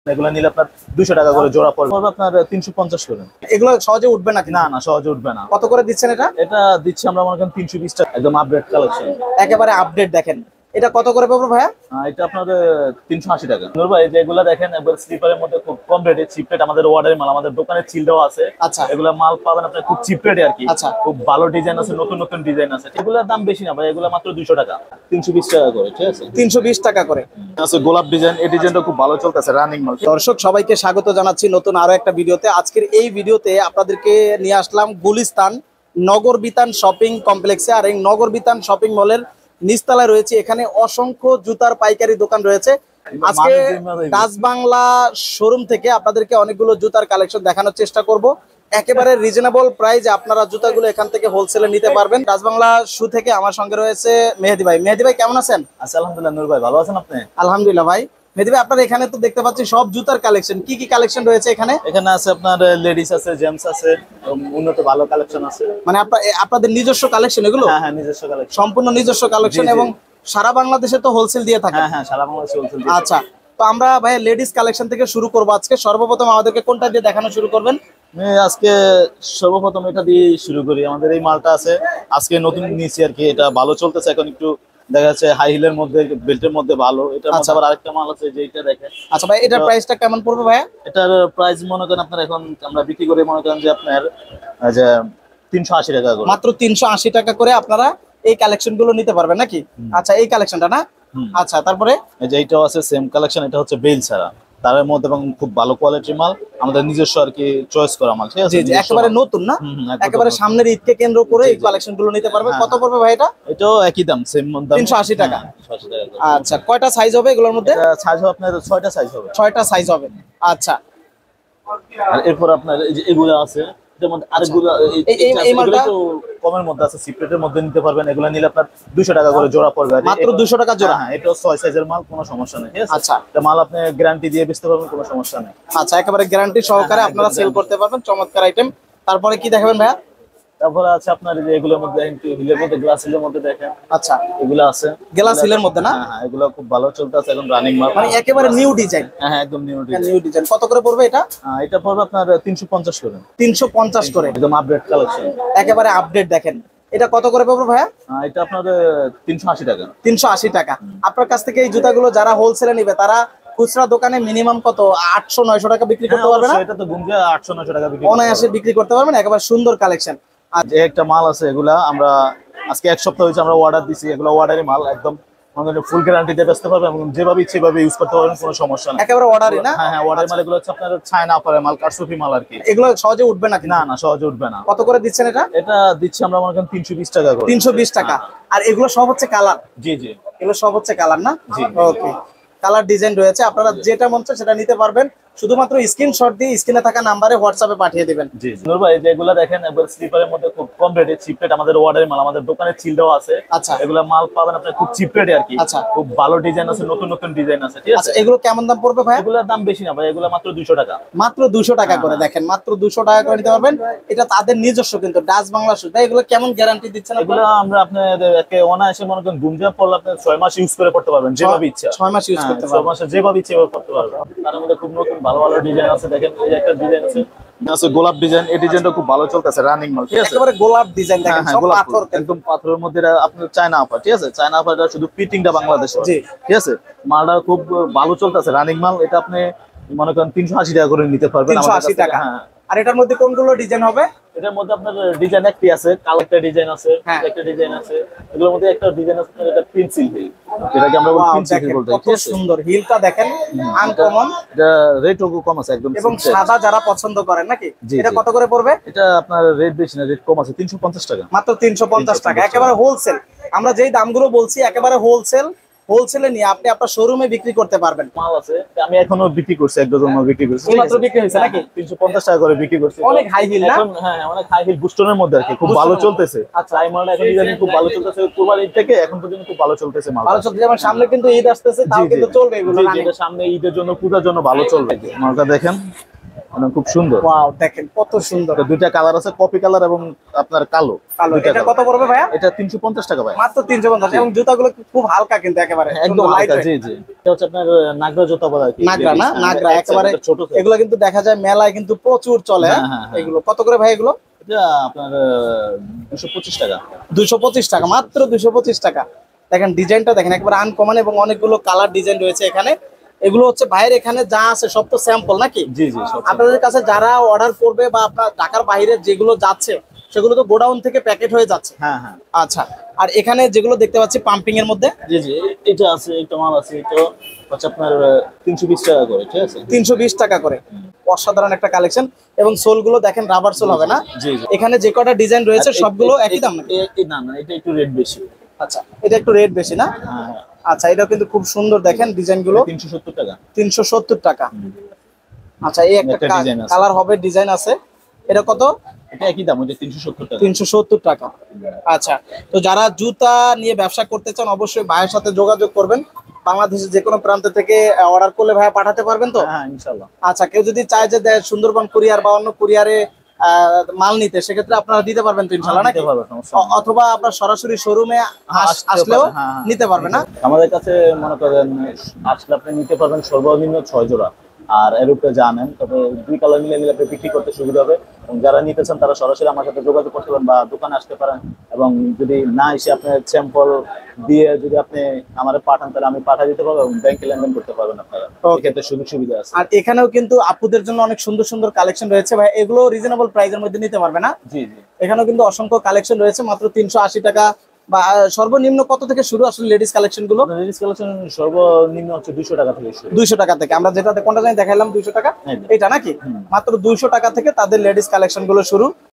এগুলো নিলে আপনার 200 টাকা করে জোড়া পড়বে, আপনার 350 করে। এগুলো সহজে উঠবে নাকি? না না, সহজে উঠবে না। কত করে দিচ্ছেন এটা? এটা দিচ্ছি আমরা মনে করেন 320 টাকা, একদম আপডেট কালেকশন, একেবারে আপডেট। দেখেন এটা কত করে পাবো ভাইয়া? এটা আপনার 380 টাকা। নূর ভাই যেগুলো দেখেন একবার স্লিপারের মধ্যে খুব কম রেটে, চিপ রেট, আমাদের অর্ডারের মাল, আমাদের দোকানে চিল দেওয়া আছে। আচ্ছা, এগুলা মাল পাবেন আপনার খুব চিপ রেটে আর কি। আচ্ছা, খুব ভালো ডিজাইন আছে, নতুন নতুন ডিজাইন আছে। এগুলোর দাম বেশি না ভাই, এগুলো মাত্র 200 টাকা, 320 টাকা করে, ঠিক আছে? 320 টাকা করে আছে গোলাপ ডিজাইন, এই ডিজাইনটা খুব ভালো চলতেছে, রানিং মাল। দর্শক সবাইকে স্বাগত জানাচ্ছি নতুন আরো একটা ভিডিওতে। আজকের এই ভিডিওতে আপনাদেরকে নিয়ে আসলাম গুলিস্তান নগর বিতান শপিং কমপ্লেক্সে। আর এই নগর বিতান শপিং মলের নিচতলায় রয়েছে, এখানে অসংখ্য জুতার পাইকারি দোকান রয়েছে। আজকে ডাচ বাংলা শোরুম থেকে আপনাদেরকে অনেকগুলো জুতার কালেকশন দেখানোর চেষ্টা করব। একেবারে রিজনেবল প্রাইস আপনারা জুতাগুলো এখান থেকে হোলসেলে নিতে পারবেন। ডাচ বাংলা শু থেকে আমার সঙ্গে রয়েছে মেহেদি ভাই। মেহেদি ভাই কেমন আছেন? আচ্ছা, আলহামদুলিল্লাহ। নূর ভাই ভালো আছেন আপনি? আলহামদুলিল্লাহ ভাই। মেহেদি ভাই আপনার এখানে তো দেখতে পাচ্ছি সব জুতার কালেকশন, কি কি কালেকশন রয়েছে এখানে? এখানে আছে আপনার লেডিস আছে, জেন্টস আছে, উন্নত ভালো কালেকশন আছে। মানে আপনাদের নিজস্ব কালেকশন এগুলো? হ্যাঁ হ্যাঁ, নিজস্ব কালেকশন, সম্পূর্ণ নিজস্ব কালেকশন। এবং সারা বাংলাদেশে তো হোলসেল দিয়ে থাকে? হ্যাঁ হ্যাঁ, সারা বাংলাদেশে হোলসেল। আচ্ছা, তো আমরা ভাই লেডিস কালেকশন থেকে শুরু করব আজকে। সর্বপ্রথম আমাদেরকে কোনটা দিয়ে দেখানো শুরু করবেন? আজকে সর্বপ্রথম এটা দিয়ে শুরু করি। আমাদের এই মালটা আছে আজকে নতুন নিয়েছি আর কি, এটা ভালো চলতেছে এখন। একটু দেখা যাচ্ছে হাই হিলের মধ্যে, বেল্টের মধ্যে ভালো। এটার মধ্যে আবার আরেকটা মাল আছে যেটা দেখেন। আচ্ছা ভাই, এটার প্রাইসটা কেমন পড়বে ভাইয়া? এটার প্রাইস মনে করেন আপনার, এখন আমরা বিক্রি করে মনে করেন যে আপনার যে 380 টাকা করে, মাত্র 380 টাকা করে আপনারা এই কালেকশন গুলো নিতে পারবেন নাকি? আচ্ছা, এই কালেকশনটা না? আচ্ছা, তারপরে এই যে এইটাও আছে সেম কালেকশন, এটা হচ্ছে বেল ছাড়া তার মধ্যে, এবং খুব ভালো কোয়ালিটির মাল, আমাদের নিজস্ব আর কি চয়েস করা মাল, ঠিক আছে? জি জি, একেবারে নতুন না? একেবারে সামনের ঈদকে কেন্দ্র করে এই কালেকশন গুলো নিতে পারবেন। কত পড়বে ভাই এটা? এটাও একই দাম, সেম দাম, 380 টাকা। 380 টাকা। আচ্ছা, কয়টা সাইজ হবে এগুলোর মধ্যে? সাইজ হবে আপনার 6টা সাইজ হবে। 6টা সাইজ হবে। আচ্ছা, আর এরপর আপনার এই যে এগুলো আছে, এর মধ্যে আরেকগুলো এই মালটা তো কমের মধ্যে আছে, সিক্রেটের মধ্যে নিতে পারবেন। এগুলো নিলে আপনার 200 টাকা করে জোড়া পড়বে, মাত্র 200 টাকা জোড়া? হ্যাঁ, এটাও 6 সাইজের মাল, কোনো সমস্যা নেই, ঠিক আছে? আচ্ছা, এটা মাল আপনি গ্যারান্টি দিয়ে বেচতে পারবেন, কোনো সমস্যা নেই। আচ্ছা, একেবারে গ্যারান্টি সহকারে আপনারা সেল করতে পারবেন। চমৎকার আইটেম। তারপরে কি দেখাবেন ভাইয়া? তারপরে আছে আপনার এই যে এগুলোর মধ্যে হিলের মধ্যে, গ্লাস হিলের মধ্যে দেখেন। আচ্ছা, এগুলো আছে গ্লাস হিলের মধ্যে না? হ্যাঁ, এগুলো খুব ভালো চলতেছে এখন, রানিং মাল, মানে একেবারে নিউ ডিজাইন। হ্যাঁ হ্যাঁ, একদম নিউ ডিজাইন। নিউ ডিজাইন কত করে পড়বে এটা? এটা পড়বে আপনার 350 করে। 350 করে, একদম আপডেট কালেকশন, একেবারে আপডেট। দেখেন এটা কত করে পড়বে ভাইয়া? এটা আপনার 380 টাকা। 380 টাকা। আপনার কাছ থেকে এই জুতাগুলো যারা হোলসেলে নিবে তারা খুচরা দোকানে মিনিমাম কত 800-900 টাকা বিক্রি করতে পারবে না? এটা তো গুনলে 800-900 টাকা বিক্রি অনায়াসে বিক্রি করতে পারবেন। একেবারে সুন্দর কালেকশন। আর যে একটা মাল আছে, এগুলা আমরা আজকে 1 সপ্তাহ হয়েছে আমরা অর্ডার দিছি। এগুলো অর্ডারি মাল, একদম ফুল গ্যারান্টি দিয়ে বেচতে পারবেন এবং যেভাবে ইচ্ছে সেভাবে ইউজ করতে পারবেন, কোনো সমস্যা নেই। একেবারে অর্ডারই না? হ্যাঁ হ্যাঁ, অর্ডার মাল। এগুলো হচ্ছে আপনার চায়না আপারের মাল, কারসুফি মাল আর কি। এগুলো সহজে উঠবে নাকি? না না, সহজে উঠবে না। কত করে দিচ্ছেন এটা? এটা দিচ্ছি আমরা মনে করেন 320 টাকা করে। 320 টাকা। আর এগুলো সব হচ্ছে কালার? জি জি, এগুলো সব হচ্ছে কালার না? জি। ওকে, কালার ডিজাইন রয়েছে, আপনারা যেটা মন চায় সেটা নিতে পারবেন। শুধুমাত্র স্ক্রিনশট দিয়ে স্ক্রিনে থাকা নাম্বারে হোয়াটসঅ্যাপে পাঠিয়ে দিবেন। জি নূর ভাই, যেগুলো দেখেন একবার স্লিপারের মধ্যে খুব কম রেটে, চিপ রেট, আমাদের অর্ডারের মাল, আমাদের দোকানে চিল দেওয়া আছে। আচ্ছা, এগুলো মাল পাবেন আপনার খুব চিপ রেটে আর কি। আচ্ছা, খুব ভালো ডিজাইন আছে, নতুন নতুন ডিজাইন আছে, ঠিক আছে? আচ্ছা, এগুলো কেমন দাম পড়বে ভাই? এগুলোর দাম বেশি না ভাই, এগুলো মাত্র 200 টাকা। মাত্র 200 টাকা করে। দেখেন মাত্র 200 টাকা করে নিতে পারবেন। এটা তাদের নিজস্ব কিন্তু, ডাচ বাংলা শু। তাই এগুলো কেমন গ্যারান্টি দিচ্ছেন? এগুলো আমরা আপনাদের একে অনায়াসে মনে করেন গুমজা পড়লে আপনি 6 মাস ইউজ করে পড়তে পারবেন, যেভাবে ইচ্ছা। 6 মাস ইউজ করতে 6 পারবেন। মাসে যেভাবে ইচ্ছে এভাবে করতে পারবেন। তার মধ্যে খুব নতুন ভালো ভালো ডিজাইন আছে। দেখেন এই একটা ডিজাইন আছে, গোলাপ ডিজাইন। এই ডিজাইনটা খুব ভালো চলতেছে, রানিং মাল, ঠিক আছে? একেবারে গোলাপ ডিজাইন। দেখেন সব পাথর, একদম পাথরের মধ্যে। এটা আপনার চায়না আপার, ঠিক আছে? চায়না আপারটা শুধু ফিটিংটা বাংলাদেশে, জি, ঠিক আছে? মালটা খুব ভালো চলতেছে, রানিং মাল। এটা আপনি মনে করেন 380 টাকা করে নিতে পারবেন। 380 টাকা। হ্যাঁ। আর এটার মধ্যে কোনগুলো ডিজাইন হবে? এটার মধ্যে আপনার ডিজাইন একটি আছে, কালো একটা ডিজাইন আছে, একটা ডিজাইন আছে। এগুলোর মধ্যে একটা ডিজাইন আছে এটা পেন্সিল হিল, যেটাকে আমরা বলি পেন্সিল হিল বলতে। কত সুন্দর হিলটা দেখেন, আনকমন। এটা রেটও কম আছে একদম, এবং সাদা যারা পছন্দ করেন নাকি? এটা কত করে পড়বে? এটা আপনার রেট বেশি না, রেট কম আছে, 350 টাকা। মাত্র 350 টাকা, একেবারে হোলসেল। আমরা যেই দামগুলো বলছি একেবারে হোলসেল। হোলসেলে নিয়ে আপনি আপনার শোরুমে বিক্রি করতে পারবেন। মাল আছে, আমি এখনো বিক্রি করছি, এক ডজন মাল বিক্রি করছি। মাত্র বিক্রি হয়েছে নাকি? 350 টাকা করে বিক্রি করছি। অনেক হাই হিল না? হ্যাঁ, অনেক হাই হিল, বুস্টনের মধ্যে আর কি, খুব ভালো চলতেছে। আচ্ছা, এই মালটা এখন ইদানিং খুব ভালো চলতেছে, কুরবানি ঈদ থেকে এখন পর্যন্ত খুব ভালো চলতেছে মাল। ভালো চলতেছে, যেমন সামনে কিন্তু ঈদ আসতেছে, তাও কিন্তু চলবে এগুলো। এটা সামনে ঈদের জন্য, পূজার জন্য ভালো চলবে। মালটা দেখেন, মানে খুব সুন্দর। ওয়াও, দেখেন কত সুন্দর। তো দুইটা কালার আছে, কপি কালার এবং আপনার কালো। কালো। দুইটা এটা colour। কত পড়বে ভাইয়া? এটা 350 টাকা ভাই। মাত্র 350। এবং জুতাগুলো খুব হালকা কিন্তু একেবারে একদম লাইট হালকা, ওয়েট। জি জি। এটা হচ্ছে আপনার নাগরা জুতা বলা হয় কি, নাগরা না? ladies, নাগরা এটা একেবারে ছোট size। এগুলো কিন্তু দেখা যায় মেলায় কিন্তু প্রচুর চলে। হ্যাঁ, হ্যাঁ, হ্যাঁ। এগুলো কত করে ভাই এগুলো? এটা আপনার 225 টাকা। 225 টাকা, মাত্র 225 টাকা। দেখেন ডিজাইনটা দেখেন একেবারে আনকমন এবং অনেকগুলো কালার ডিজাইন রয়েছে এখানে। এগুলো হচ্ছে ভাইয়ের এখানে যা আছে সব তো স্যাম্পল নাকি? জি জি, সব আপনাদের কাছে যারা অর্ডার করবে বা আপনার ঢাকার বাইরে যেগুলো যাচ্ছে সেগুলো তো গোডাউন থেকে প্যাকেট হয়ে যাচ্ছে। হ্যাঁ হ্যাঁ, আচ্ছা, আর এখানে যেগুলো দেখতে পাচ্ছি পাম্পিং এর মধ্যে জি জি। এটা আছে, এটা মাল আছে, এটা হচ্ছে আপনার 320 টাকা করে, ঠিক আছে। 320 টাকা করে। অসাধারণ একটা কালেকশন। এবং সোল গুলো দেখেন রাবার সোল হবে না? জি জি। এখানে যে কটা ডিজাইন রয়েছে সবগুলো একই দাম নাকি? না না, এটা একটু রেট বেশি। আচ্ছা, এটা একটু রেট বেশি না? হ্যাঁ হ্যাঁ। আচ্ছা, এটাও কিন্তু খুব সুন্দর দেখেন ডিজাইন গুলো। 370 টাকা। 370 টাকা। আচ্ছা, এই একটা একটা design আছে। কালার হবে, ডিজাইন আছে। এটা কত? এটা একই দাম, ওইটা 370 টাকা। 370 টাকা। আচ্ছা, তো যারা জুতা নিয়ে ব্যবসা করতে চান অবশ্যই ভাইয়ের সাথে যোগাযোগ করবেন। বাংলাদেশের যে কোনো প্রান্ত থেকে অর্ডার করলে ভাইয়া পাঠাতে পারবেন তো? হ্যাঁ ইনশাআল্লাহ। আচ্ছা, কেউ যদি চায় যে সুন্দরবন কুরিয়ার বা অন্য কুরিয়ারে মাল নিতে, সেক্ষেত্রে আপনারা দিতে পারবেন তো ইনশাআল্লাহ নাকি? দিতে পারবো, সমস্যা নেই। অথবা আপনার সরাসরি শোরুমে আসতেও আসলেও পারে, হ্যাঁ, হ্যাঁ। নিতে পারবেন না? আমাদের কাছে মনে করেন আসলে আপনি নিতে পারবেন সর্বনিম্ন 6 জোড়া। আর এর উপরে জানেন, তবে 2 কালার মিলে মিলে আপনি বিক্রি করতে সুবিধা হবে। এবং যারা নিতে চান তারা সরাসরি আমার সাথে যোগাযোগ করতে পারেন বা দোকানে আসতে পারেন। এবং যদি না এসে আপনি স্যাম্পল দিয়ে যদি আপনি আমারে পাঠান, তাহলে আমি পাঠিয়ে দিতে পারবো এবং ব্যাংকে লেনদেন করতে পারবেন আপনারা। Okay. এক্ষেত্রে সুযোগ সুবিধা আছে। আর এখানেও কিন্তু আপুদের জন্য অনেক সুন্দর সুন্দর কালেকশন রয়েছে ভাই, এগুলো রিজনেবল প্রাইসের মধ্যে নিতে পারবে না? জি জি। এখানেও কিন্তু অসংখ্য কালেকশন রয়েছে, মাত্র 380 টাকা বা সর্বনিম্ন কত থেকে শুরু আসলে লেডিস কালেকশন গুলো? লেডিস কালেকশন সর্বনিম্ন হচ্ছে 200 টাকা থেকে শুরু। 200 টাকা থেকে। আমরা যেটাতে কোনটা জানি দেখাইলাম 200 টাকা, হ্যাঁ। এটা নাকি? হুম। মাত্র 200 টাকা থেকে তাদের লেডিস কালেকশন গুলো শুরু।